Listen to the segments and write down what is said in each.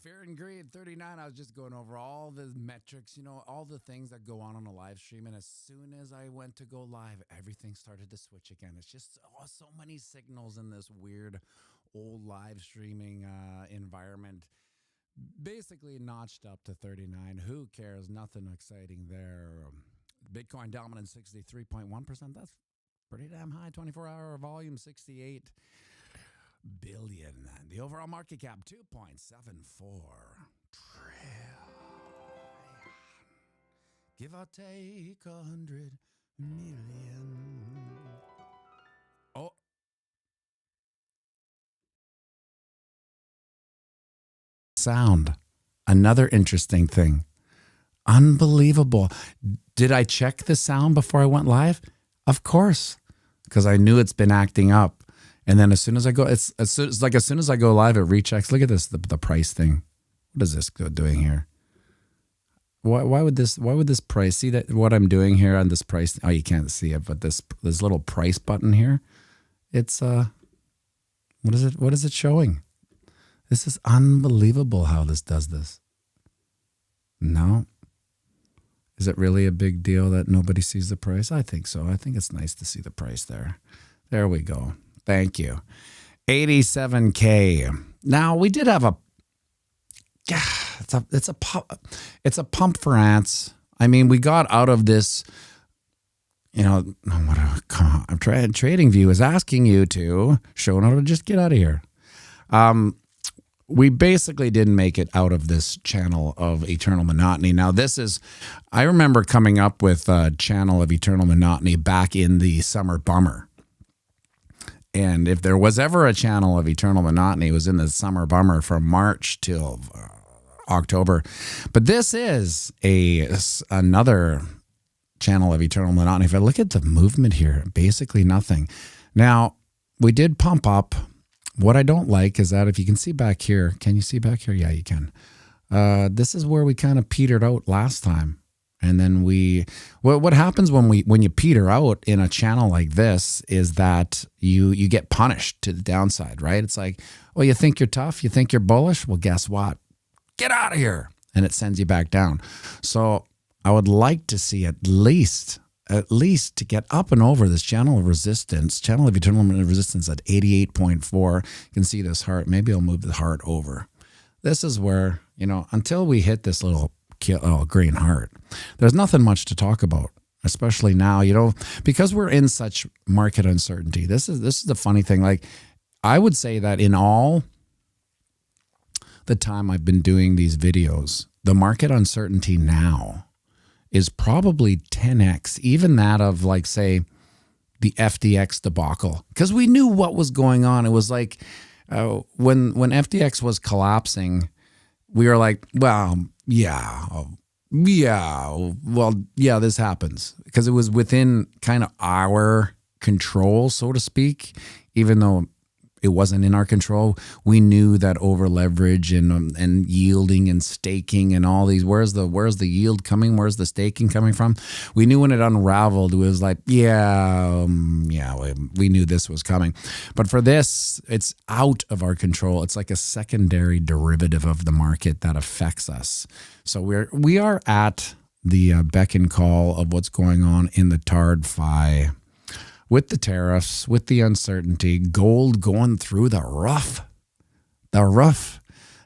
Fear and Greed 39. I was just going over all the metrics, all the things that go on a live stream. And as soon as I went to go live, everything started to switch again. It's just so many signals in this weird old live streaming environment. Basically notched up to 39. Who cares? Nothing exciting there. Bitcoin dominant 63.1%. That's pretty damn high. 24-hour volume 68 billion. The overall market cap 2.74 trillion. Give or take 100 million. Oh. Sound. Another interesting thing. Unbelievable. Did I check the sound before I went live? Of course, because I knew it's been acting up. And then as soon as I go, it's like as soon as I go live, it rechecks. Look at this, the price thing. What is this doing here? Why would this price, see that what I'm doing here on this price? Oh, you can't see it, but this little price button here, it's what is it showing? This is unbelievable how this does this. No. Is it really a big deal that nobody sees the price? I think so. I think it's nice to see the price there. There we go. Thank you. 87K. Now we did have it's a pump for ants. I mean, we got out of this, I'm trying. TradingView is asking you to show how to just get out of here. We basically didn't make it out of this channel of Eternal Monotony. Now, I remember coming up with a channel of Eternal Monotony back in the Summer Bummer. And if there was ever a channel of Eternal Monotony, it was in the Summer Bummer from March till October. But this is another channel of Eternal Monotony. If I look at the movement here, basically nothing. Now, we did pump up. What I don't like is that if you can see back here, can you see back here? Yeah, you can. This is where we kind of petered out last time. And then what happens when you peter out in a channel like this is that you get punished to the downside, right? It's like, well, you think you're tough, you think you're bullish. Well, guess what? Get out of here. And it sends you back down. So I would like to see at least to get up and over this channel of eternal resistance at 88.4. You can see this heart. Maybe I'll move the heart over. This is where, until we hit this little green heart, there's nothing much to talk about, especially now, because we're in such market uncertainty. This is the funny thing. Like, I would say that in all the time I've been doing these videos, the market uncertainty now is probably 10x, even that of, like, say, the FTX debacle, because we knew what was going on. It was like when FTX was collapsing, we were like, well, this happens, because it was within kind of our control, so to speak, even though it wasn't in our control. We knew that over leverage and yielding and staking and all these, where's the yield coming? Where's the staking coming from? We knew when it unraveled, it was like, we knew this was coming. But for this, it's out of our control. It's like a secondary derivative of the market that affects us. So we are at the beck and call of what's going on in the TARD-FI. With the tariffs, with the uncertainty, gold going through the rough.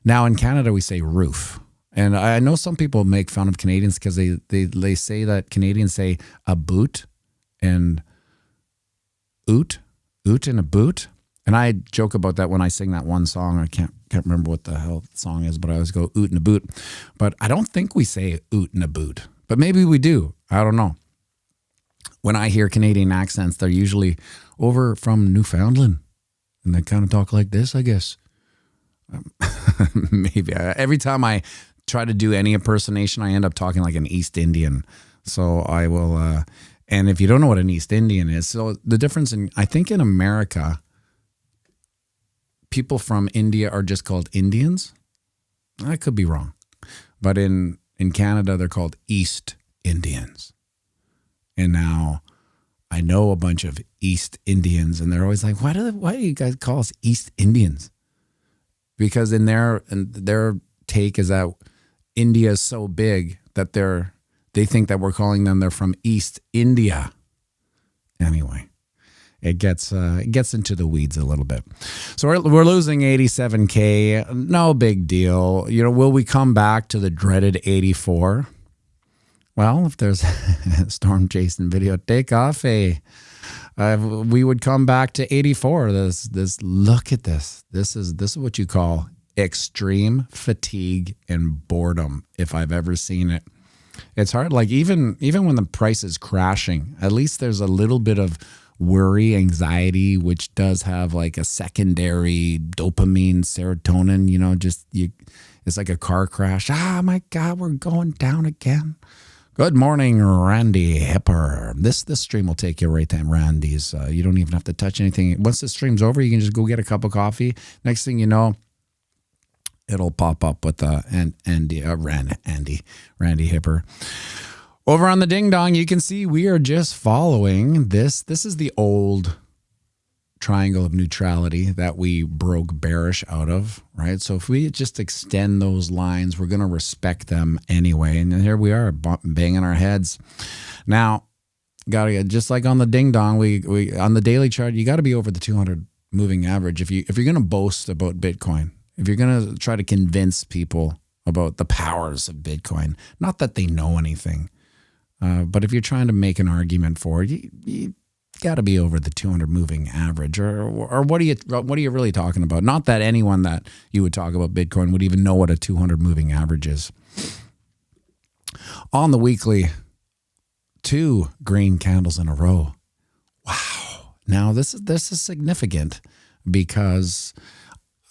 Now in Canada, we say roof. And I know some people make fun of Canadians because they say that Canadians say a boot and oot and a boot. And I joke about that when I sing that one song. I can't remember what the hell the song is, but I always go oot and a boot. But I don't think we say oot and a boot. But maybe we do. I don't know. When I hear Canadian accents, they're usually over from Newfoundland. And they kind of talk like this, I guess. Maybe. Every time I try to do any impersonation, I end up talking like an East Indian. So I will, and if you don't know what an East Indian is, so the difference I think in America, people from India are just called Indians. I could be wrong. But in Canada, they're called East Indians. And now I know a bunch of East Indians, and they're always like, why do you guys call us East Indians? Because in their take is that India is so big that they think that we're calling them, they're from East India. Anyway, it gets into the weeds a little bit. So we're losing 87K. No big deal. Will we come back to the dreaded 84? Well, if there's a storm chasing video takeoff, we would come back to 84. Look at this. This is what you call extreme fatigue and boredom, if I've ever seen it. It's hard. Like even when the price is crashing, at least there's a little bit of worry, anxiety, which does have like a secondary dopamine, serotonin, it's like a car crash. Ah, my God, we're going down again. Good morning, Randy Hipper. This stream will take you right to Randy's. You don't even have to touch anything. Once the stream's over, you can just go get a cup of coffee. Next thing you know, it'll pop up with Randy Hipper. Over on the Ding Dong, you can see we are just following this. This is the old triangle of neutrality that we broke bearish out of, right? So if we just extend those lines, we're going to respect them anyway. And here we are banging our heads. Now, just like on the Ding Dong, we on the daily chart, you got to be over the 200 moving average. If you're going to boast about Bitcoin, if you're going to try to convince people about the powers of Bitcoin, not that they know anything, but if you're trying to make an argument for it, you got to be over the 200 moving average, or what are you really talking about? Not that anyone that you would talk about Bitcoin would even know what a 200 moving average is. On the weekly, 2 green candles in a row. Wow. Now this is significant because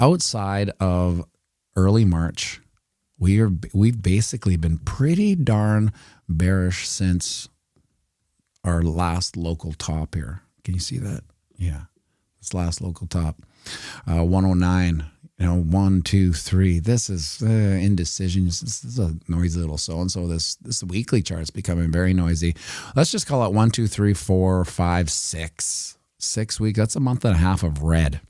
outside of early March, we've basically been pretty darn bearish since our last local top here. Can you see that? Yeah, this last local top, 109. 1, 2, 3. This is indecision. This is a noisy little so-and-so. This weekly chart's becoming very noisy. Let's just call it 1, 2, 3, 4, 5, 6. 6 weeks. That's a month and a half of red.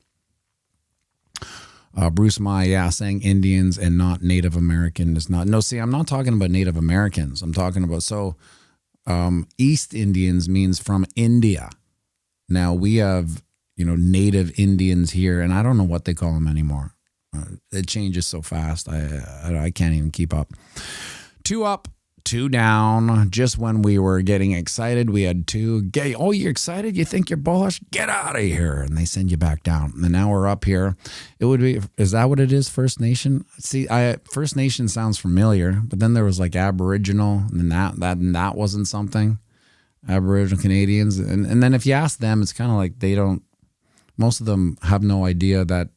Bruce Mai, saying Indians and not Native American is not. No, see, I'm not talking about Native Americans. I'm talking about, East Indians means from India. Now we have, native Indians here, and I don't know what they call them anymore. It changes so fast. I can't even keep up. 2 up, 2 down. Just when we were getting excited, we had 2. Oh, you're excited? You think you're bullish? Get out of here. And they send you back down. And now we're up here. Is that what it is, First Nation? See, First Nation sounds familiar, but then there was like Aboriginal, and that wasn't something. Aboriginal Canadians. And then if you ask them, it's kind of like most of them have no idea that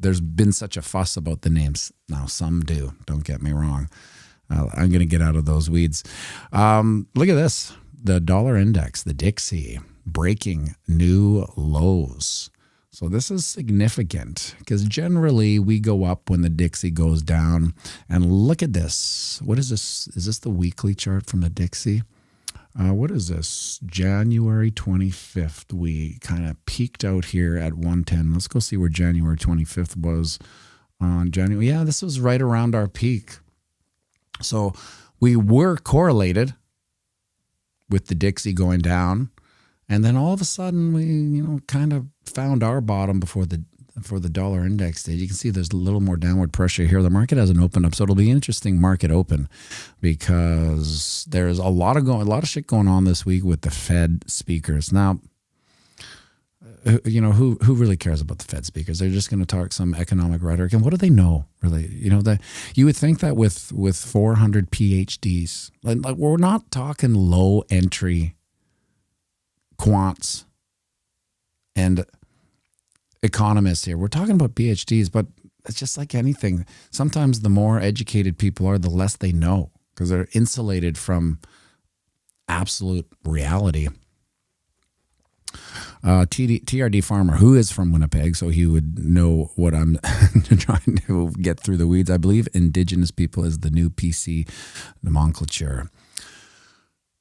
there's been such a fuss about the names. Now, some do. Don't get me wrong. I'm going to get out of those weeds. Look at this. The dollar index, the Dixie, breaking new lows. So this is significant because generally we go up when the Dixie goes down. And look at this. What is this? Is this the weekly chart from the Dixie? What is this? January 25th. We kind of peaked out here at 110. Let's go see where January 25th was on January. Yeah, this was right around our peak. So we were correlated with the Dixie going down, and then all of a sudden we, kind of found our bottom before the dollar index did. You can see there's a little more downward pressure here. The market hasn't opened up, so it'll be an interesting market open because there's a lot of shit going on this week with the Fed speakers. Now, who really cares about the Fed speakers? They're just going to talk some economic rhetoric. And what do they know, really? You would think that with 400 PhDs, like we're not talking low entry quants and economists here. We're talking about PhDs, but it's just like anything. Sometimes the more educated people are, the less they know because they're insulated from absolute reality. TRD Farmer, who is from Winnipeg, so he would know what I'm trying to get through the weeds. I believe Indigenous people is the new PC nomenclature.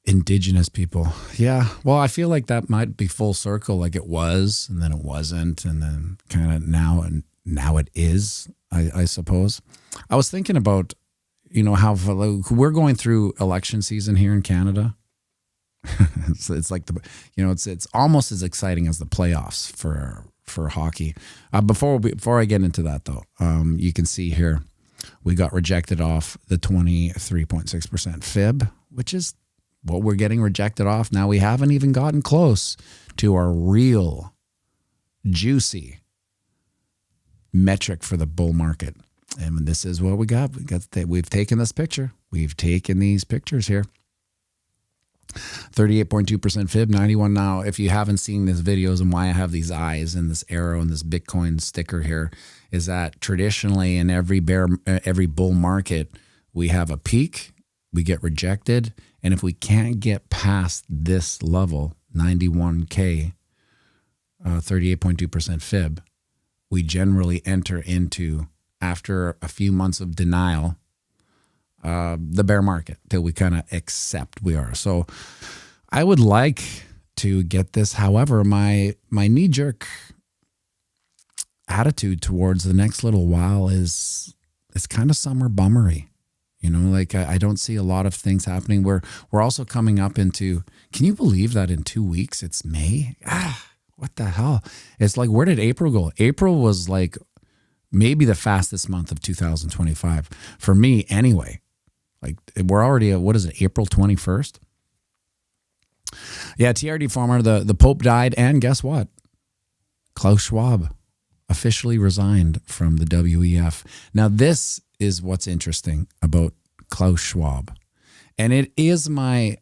Indigenous people. Yeah, well, I feel like that might be full circle, like it was, and then it wasn't, and then kind of now it is, I suppose. I was thinking about, how we're going through election season here in Canada. It's like it's almost as exciting as the playoffs for hockey. Before I get into that though, you can see here we got rejected off the 23.6% fib, which is what we're getting rejected off. Now we haven't even gotten close to our real juicy metric for the bull market. And this is what we got. We've taken this picture. We've taken these pictures here. 38.2% fib, 91 now. If you haven't seen these videos and why I have these eyes and this arrow and this Bitcoin sticker here, is that traditionally in every bull market, we have a peak, we get rejected, and if we can't get past this level, 91K, 38.2% fib, we generally enter into, after a few months of denial, the bear market till we kind of accept we are. So I would like to get this. However, my knee-jerk attitude towards the next little while is it's kind of summer bummery. I don't see a lot of things happening. We're also coming up into, can you believe that in 2 weeks it's May? What the hell? It's like, where did April go? April was like maybe the fastest month of 2025 for me anyway. Like we're already at, what is it, April 21st? Yeah, TRD Farmer, the Pope died, and guess what? Klaus Schwab officially resigned from the WEF. Now this is what's interesting about Klaus Schwab. And it is my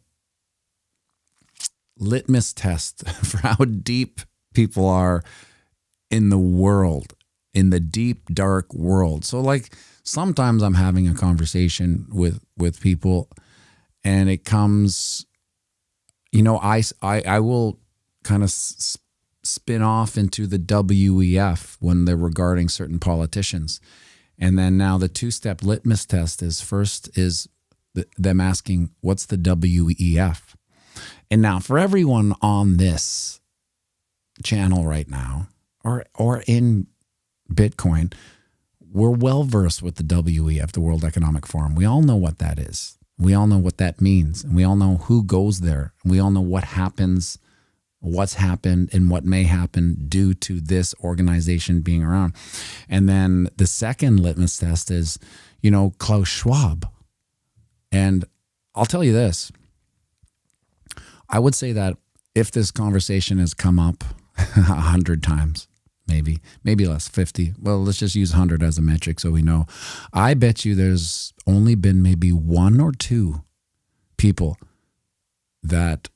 litmus test for how deep people are in the world, in the deep, dark world. So like sometimes I'm having a conversation with people and it comes, I will kind of spin off into the WEF when they're regarding certain politicians. And then now the two-step litmus test is first is them asking, what's the WEF? And now for everyone on this channel right now or in Bitcoin, we're well-versed with the WEF, the World Economic Forum. We all know what that is. We all know what that means. And we all know who goes there. And we all know what happens, what's happened, and what may happen due to this organization being around. And then the second litmus test is, Klaus Schwab. And I'll tell you this. I would say that if this conversation has come up 100 times, maybe less, 50. Well, let's just use 100 as a metric so we know. I bet you there's only been maybe one or two people that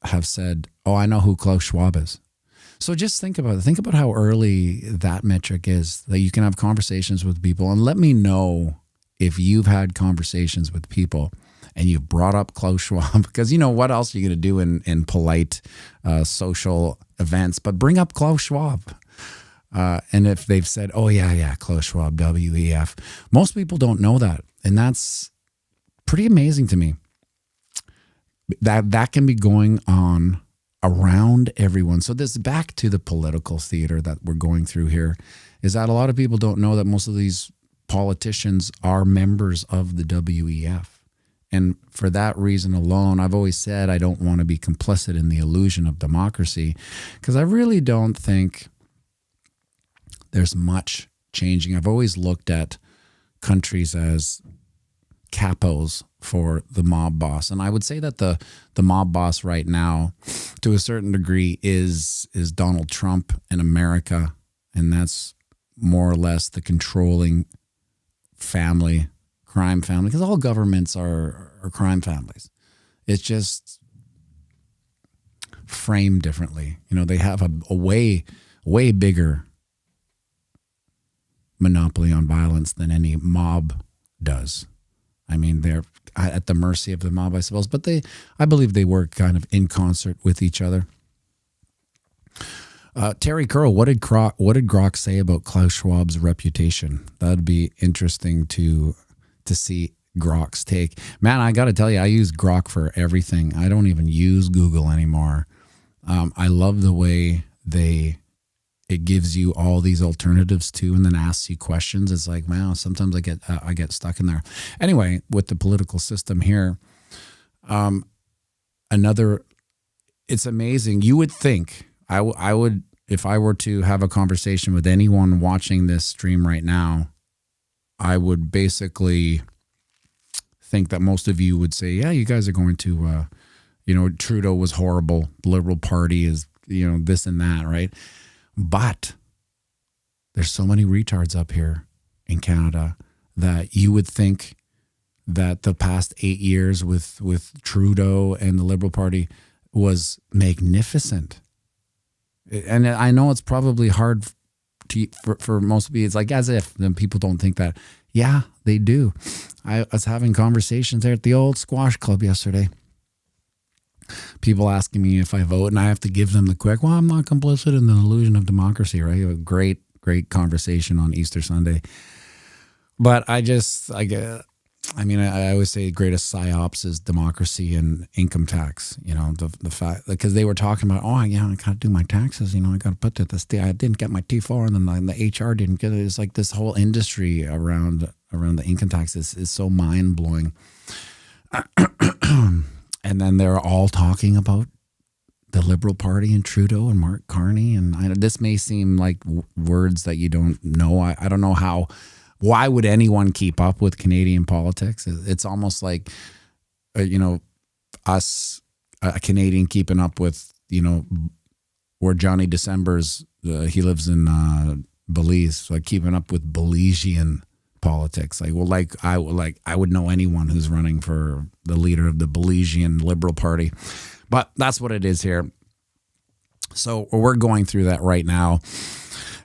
have said, oh, I know who Klaus Schwab is. So just think about it. Think about how early that metric is, that you can have conversations with people. And let me know if you've had conversations with people and you brought up Klaus Schwab, because what else are you going to do in polite social events but bring up Klaus Schwab? And if they've said, oh, yeah, Klaus Schwab, WEF, most people don't know that. And that's pretty amazing to me. That can be going on around everyone. So this, back to the political theater that we're going through here, is that a lot of people don't know that most of these politicians are members of the WEF. And for that reason alone, I've always said I don't want to be complicit in the illusion of democracy, because I really don't think there's much changing. I've always looked at countries as capos for the mob boss. And I would say that the mob boss right now, to a certain degree, is Donald Trump in America. And that's more or less the controlling family, crime family, because all governments are crime families. It's just framed differently. They have a way bigger monopoly on violence than any mob does. I mean, they're at the mercy of the mob, I suppose, but I believe they work kind of in concert with each other. Terry Curl, what did Grok say about Klaus Schwab's reputation? That'd be interesting to see Grok's take. Man, I got to tell you, I use Grok for everything. I don't even use Google anymore. I love the way they it gives you all these alternatives too, and then asks you questions. It's like, wow, sometimes I get stuck in there. Anyway, with the political system here, it's amazing. You would think I would, if I were to have a conversation with anyone watching this stream right now, I would basically think that most of you would say, yeah, you guys are going to, Trudeau was horrible. The Liberal Party is, this and that, right? But there's so many retards up here in Canada that you would think that the past 8 years with Trudeau and the Liberal Party was magnificent. And I know it's probably hard for most of you. It's like as if then people don't think that. Yeah, they do. I was having conversations there at the old squash club yesterday. People asking me if I vote, and I have to give them the quick, well, I'm not complicit in the illusion of democracy, right? A great conversation on Easter Sunday. But I always say greatest psyops is democracy and income tax. The fact, because they were talking about, I got to do my taxes. I got to put that this day. I didn't get my T4, and then the HR didn't get it. It's like this whole industry around the income tax is so mind blowing. And then they're all talking about the Liberal Party and Trudeau and Mark Carney. And this may seem like words that you don't know. I don't know how. Why would anyone keep up with Canadian politics? It's almost like, us, a Canadian keeping up with, where Johnny December's, he lives in Belize, like keeping up with Belizean politics. I would know anyone who's running for the leader of the Belizean Liberal Party. But that's what it is here. So we're going through that right now.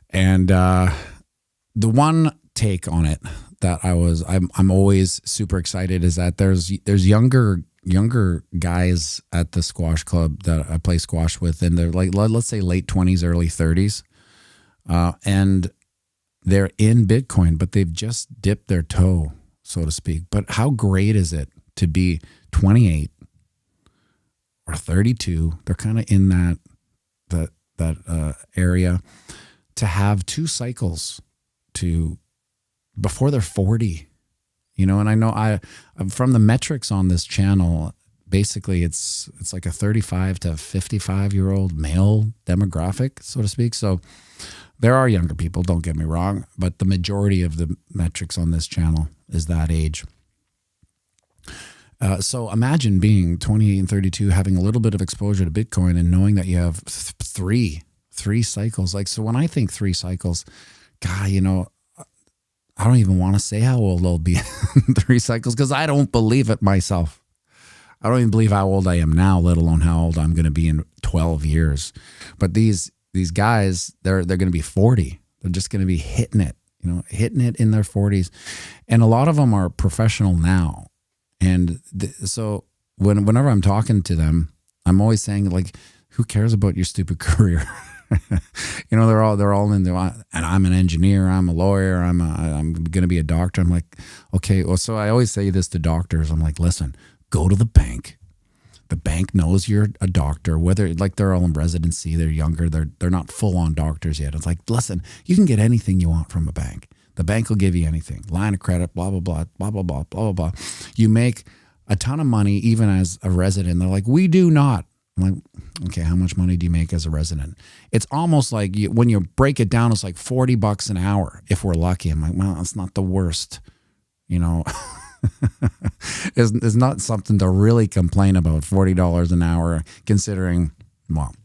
And the one take on it that I'm always super excited is that there's younger guys at the squash club that I play squash with, and they're like, let's say late 20s, early 30s, and they're in Bitcoin, but they've just dipped their toe, so to speak. But how great is it to be 28 or 32? They're kind of in that area, to have 2 cycles before they're 40, and I know from the metrics on this channel, basically it's like a 35 to 55-year-old male demographic, so to speak. So there are younger people, don't get me wrong, but the majority of the metrics on this channel is that age. So imagine being 28 and 32, having a little bit of exposure to Bitcoin and knowing that you have three cycles. Like, so when I think 3 cycles, God, I don't even want to say how old I'll be in 3 cycles, because I don't believe it myself. I don't even believe how old I am now, let alone how old I'm going to be in 12 years. But these guys, they're going to be 40. They're just going to be hitting it in their 40s. And a lot of them are professional now. And so whenever I'm talking to them, I'm always saying, like, who cares about your stupid career? They're all in there. And I'm an engineer. I'm a lawyer. I'm going to be a doctor. I'm like, okay. Well, so I always say this to doctors. I'm like, listen, go to the bank. The bank knows you're a doctor, whether, like, they're all in residency, they're younger, they're not full on doctors yet. It's like, listen, you can get anything you want from a bank. The bank will give you anything. Line of credit, blah, blah, blah, blah, blah, blah, blah, blah, blah. You make a ton of money even as a resident. They're like, we do not. I'm like, okay, how much money do you make as a resident? It's almost like when you break it down, it's like $40 an hour if we're lucky. I'm like, well, it's not the worst, It's not something to really complain about, $40 an hour, considering, well,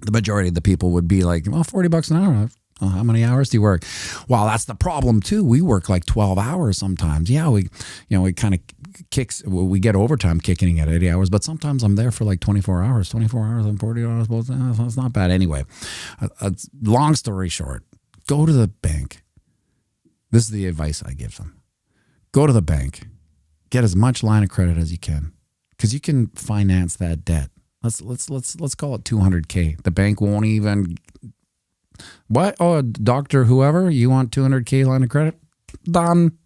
the majority of the people would be like, well, $40 an hour. Well, how many hours do you work? Well, that's the problem too. We work like 12 hours sometimes. Yeah, we kind of we get overtime kicking at 80 hours, but sometimes I'm there for like 24 hours. 24 hours and $40. Well, it's not bad anyway. Long story short, go to the bank. This is the advice I give them. Go to the bank. Get as much line of credit as you can, because you can finance that debt. Let's call it $200K. The bank won't even. What? Oh, doctor, whoever, you want $200K line of credit? Done.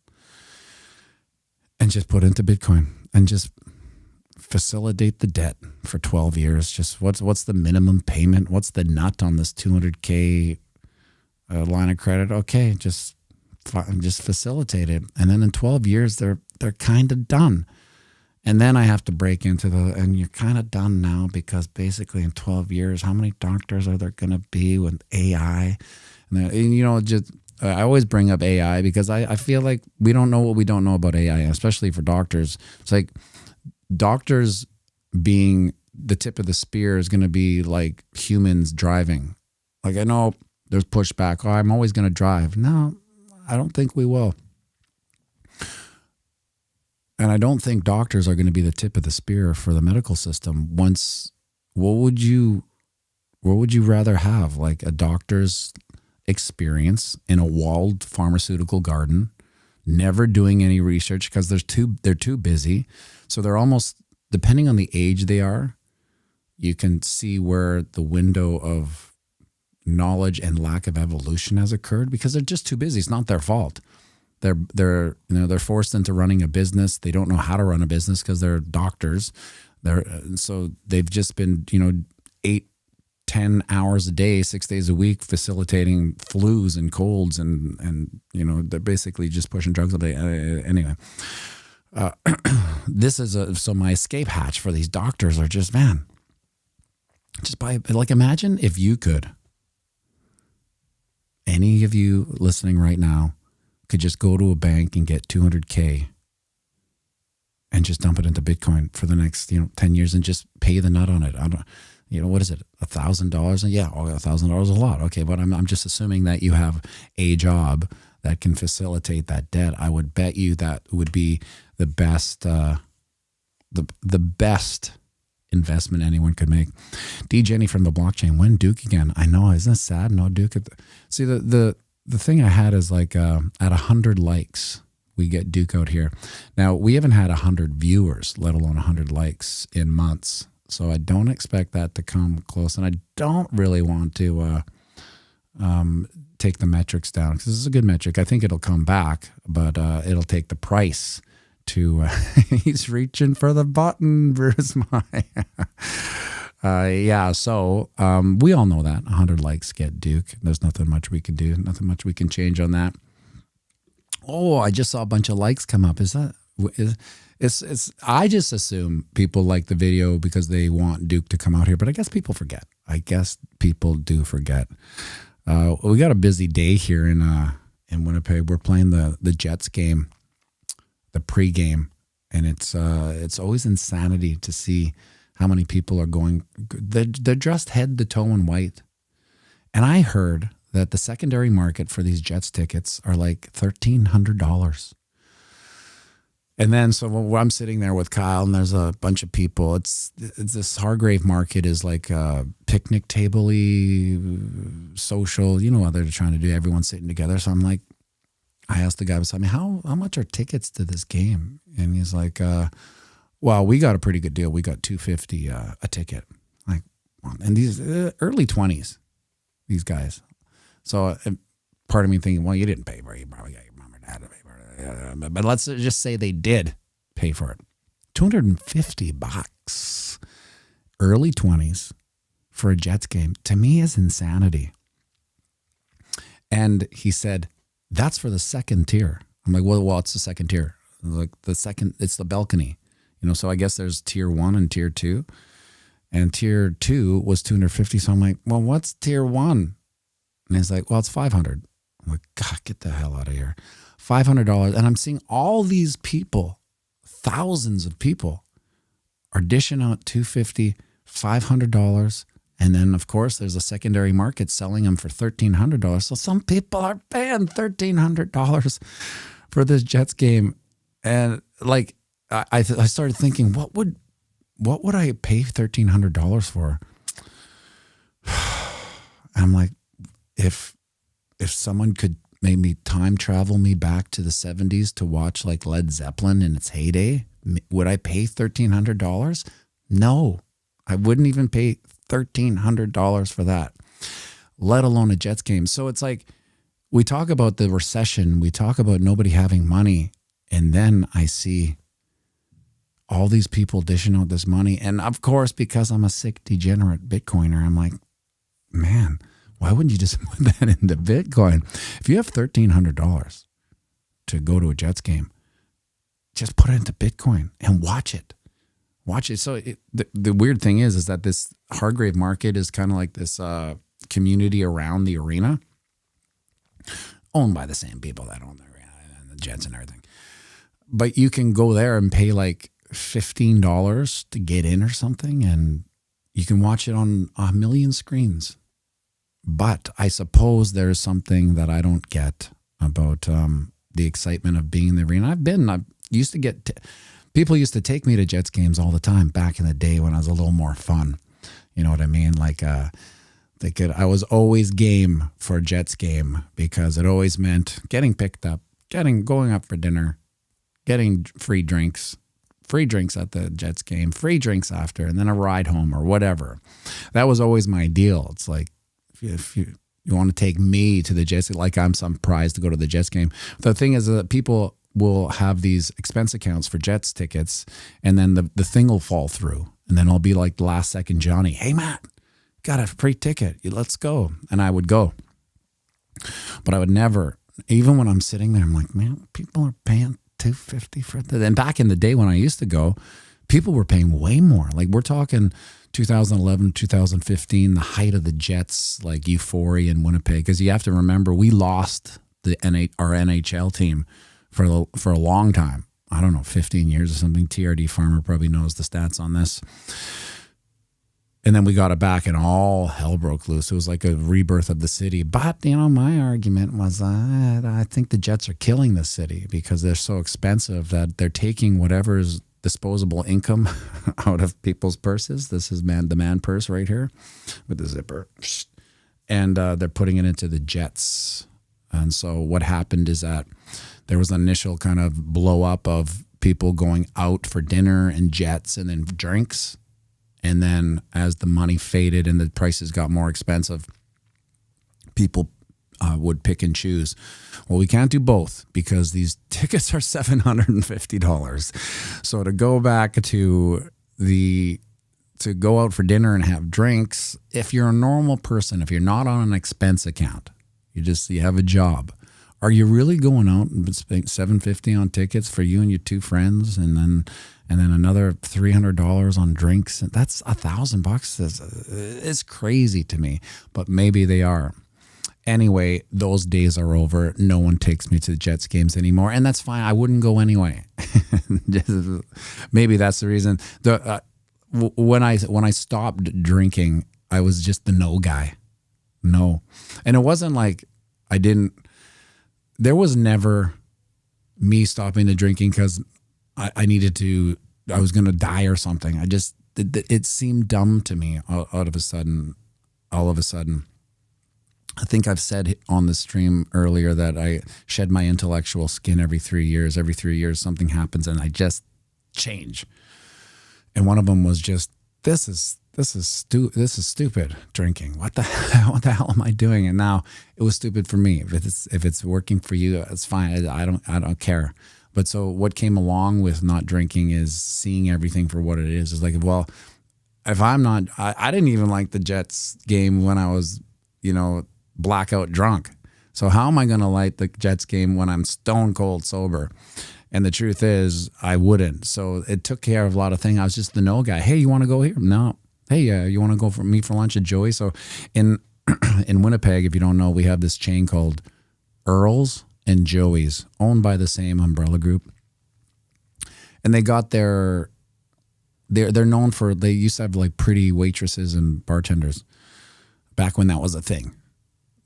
And just put into Bitcoin and just facilitate the debt for 12 years. Just what's the minimum payment? What's the nut on this 200K line of credit? Okay, just facilitate it. And then in 12 years, they're kind of done. And then I have to break into and you're kind of done now, because basically in 12 years, how many doctors are there going to be with AI? And I always bring up AI because I feel like we don't know what we don't know about AI, especially for doctors. It's like doctors being the tip of the spear is going to be like humans driving. Like, I know there's pushback. Oh, I'm always going to drive. No, I don't think we will. And I don't think doctors are going to be the tip of the spear for the medical system. What would you rather have? Like a doctor's experience in a walled pharmaceutical garden, never doing any research because they're too busy. So they're almost, depending on the age they are, you can see where the window of knowledge and lack of evolution has occurred, because they're just too busy. It's not their fault. They're forced into running a business. They don't know how to run a business because they're doctors. So they've just been 8-10 hours a day, 6 days a week, facilitating flus and colds, and they're basically just pushing drugs all day. Anyway, this is so my escape hatch for these doctors are just imagine if you could, any of you listening right now, could just go to a bank and get 200K and just dump it into Bitcoin for the next 10 years and just pay the nut on it. What is it, $1,000? And yeah, $1,000 is a lot. Okay, but I'm just assuming that you have a job that can facilitate that debt. I would bet you that would be the best, the best investment anyone could make. D. Jenny from the blockchain. When Duke again? I know, isn't it sad? No Duke. See the thing I had is like at 100 likes, we get Duke out here. Now, we haven't had 100 viewers, let alone 100 likes in months. So I don't expect that to come close. And I don't really want to take the metrics down, because this is a good metric. I think it'll come back, but it'll take the price to he's reaching for the button, Bruce. So we all know that 100 likes get Duke. There's nothing much we can do, nothing much we can change on that. Oh, I just saw a bunch of likes come up. I just assume people like the video because they want Duke to come out here, but I guess people forget. I guess people do forget. We got a busy day here in Winnipeg. We're playing the Jets game, the pregame, and it's always insanity to see how many people are going. They're dressed head to toe in white. And I heard that the secondary market for these Jets tickets are like $1,300. And then so I'm sitting there with Kyle, and there's a bunch of people. It's this Hargrave market is like a picnic table-y, social. You know what they're trying to do. Everyone's sitting together. So I'm like, I asked the guy beside me, how much are tickets to this game? And he's like, well, we got a pretty good deal. We got $250 a ticket. Like, and these early 20s, these guys. So part of me thinking, well, you didn't pay for it. You probably got your mom or dad to pay for it. But let's just say they did pay for it. $250. Early 20s for a Jets game, to me, is insanity. And he said, that's for the second tier. I'm like, well, it's the second tier. Like it's the balcony. So I guess there's tier 1 and tier 2. And tier 2 was $250. So I'm like, well, what's tier 1? And he's like, well, it's $500. I'm like, God, get the hell out of here. $500. And I'm seeing all these people, thousands of people, are dishing out $250, $500. And then, of course, there's a secondary market selling them for $1,300. So some people are paying $1,300 for this Jets game. And like, I started thinking, what would I pay $1,300 for? And I'm like, if someone could maybe time travel me back to the 70s to watch like Led Zeppelin in its heyday, would I pay $1,300? No, I wouldn't even pay $1,300 for that, let alone a Jets game. So it's like, we talk about the recession, we talk about nobody having money, and then I see all these people dishing out this money. And of course, because I'm a sick, degenerate Bitcoiner, I'm like, man, why wouldn't you just put that into Bitcoin? If you have $1,300 to go to a Jets game, just put it into Bitcoin and watch it. Watch it. So the weird thing is that this Hargrave market is kind of like this community around the arena, owned by the same people that own the arena and the Jets and everything. But you can go there and pay like $15 to get in or something, and you can watch it on a million screens. But I suppose there's something that I don't get about the excitement of being in the arena. I used to get people used to take me to Jets games all the time back in the day when I was a little more fun. You know what I mean? Like I was always game for a Jets game because it always meant getting picked up, going up for dinner, getting free drinks at the Jets game, free drinks after, and then a ride home or whatever. That was always my deal. It's like, if you want to take me to the Jets, like I'm some prize to go to the Jets game. The thing is that people will have these expense accounts for Jets tickets, and then the thing will fall through. And then I'll be like the last second Johnny, hey, Matt, got a free ticket. Let's go. And I would go. But I would never, even when I'm sitting there, I'm like, man, people are paying $250 for that. And back in the day when I used to go, people were paying way more. Like we're talking 2011, 2015, the height of the Jets, like euphoria in Winnipeg. Because you have to remember, we lost our NHL team for a long time. I don't know, 15 years or something. TRD Farmer probably knows the stats on this. And then we got it back and all hell broke loose. It was like a rebirth of the city. But, my argument was I think the Jets are killing the city because they're so expensive that they're taking whatever's disposable income out of people's purses. This is the man purse right here with the zipper. And they're putting it into the Jets. And so what happened is that there was an initial kind of blow up of people going out for dinner and Jets and then drinks. And then as the money faded and the prices got more expensive, people would pick and choose. Well, we can't do both because these tickets are $750. So to go back to go out for dinner and have drinks, if you're a normal person, if you're not on an expense account, you have a job, are you really going out and spending $750 on tickets for you and your two friends, and then another $300 on drinks? That's $1,000. It's crazy to me, but maybe they are. Anyway, those days are over. No one takes me to the Jets games anymore, and that's fine. I wouldn't go anyway. Maybe that's the reason. When I stopped drinking, I was just the no guy. No, and it wasn't like I didn't. There was never me stopping the drinking because I needed to. I was going to die or something. It seemed dumb to me all of a sudden. I think I've said on the stream earlier that I shed my intellectual skin every 3 years. Every 3 years, something happens and I just change. And one of them was just, this is stupid drinking. What the hell am I doing? And now it was stupid for me. If it's working for you, it's fine. I don't care. But so what came along with not drinking is seeing everything for what it is. It's like, well, if I'm not, I didn't even like the Jets game when I was, blackout drunk. So how am I going to like the Jets game when I'm stone cold sober? And the truth is I wouldn't. So it took care of a lot of things. I was just the no guy. Hey, you want to go here? No. Hey, you want to go meet for lunch at Joey? So in Winnipeg, if you don't know, we have this chain called Earl's and Joey's, owned by the same umbrella group. And they got they're known for, they used to have like pretty waitresses and bartenders back when that was a thing.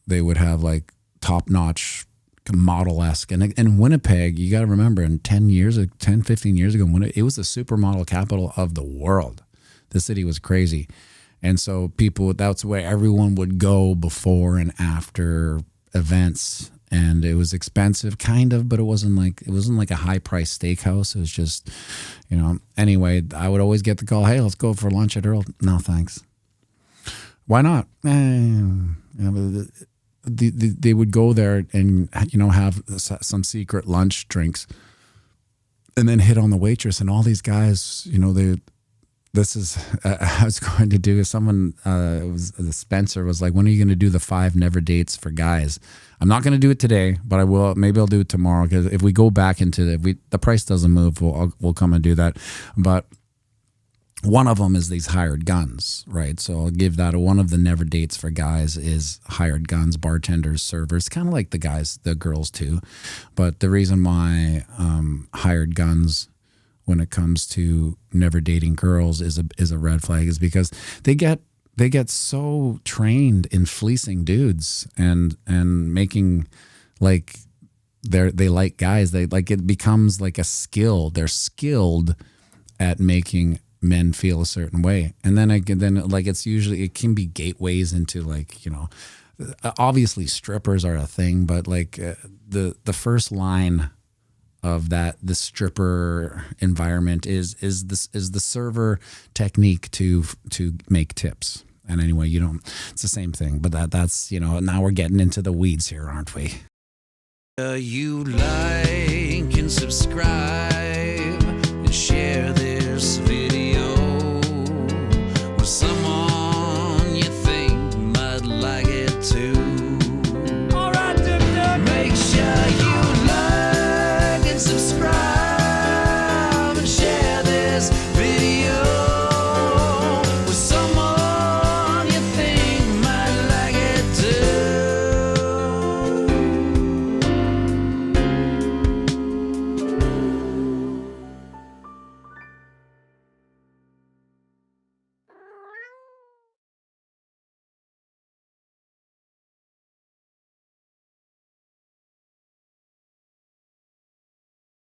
They would have like top-notch model-esque. And in Winnipeg, you got to remember, 15 years ago, it was the supermodel capital of the world. The city was crazy. And so that's where everyone would go before and after events. And it was expensive, kind of, but it wasn't like a high-priced steakhouse. It was just, anyway, I would always get the call, hey, let's go for lunch at Earl. No, thanks. Why not? They would go there and have some secret lunch drinks and then hit on the waitress. And all these guys, you know, this is, I was going to do, someone, it was Spencer was like, when are you going to do the 5 never dates for guys? I'm not going to do it today, but I will, maybe I'll do it tomorrow. Cause if we go back into the price doesn't move, we'll come and do that. But one of them is these hired guns, right? So I'll give that one of the never dates for guys is hired guns, bartenders, servers, kind of like the girls too. But the reason why hired guns when it comes to never dating girls is a red flag is because they get so trained in fleecing dudes and making like they like guys. They like it becomes like a skill. They're skilled at making men feel a certain way, and then like it's usually it can be gateways into like, you know, obviously strippers are a thing, but like the first line of the stripper environment is the server technique to make tips. And anyway, it's the same thing, but that's, you know, now we're getting into the weeds here, aren't we? You like and subscribe.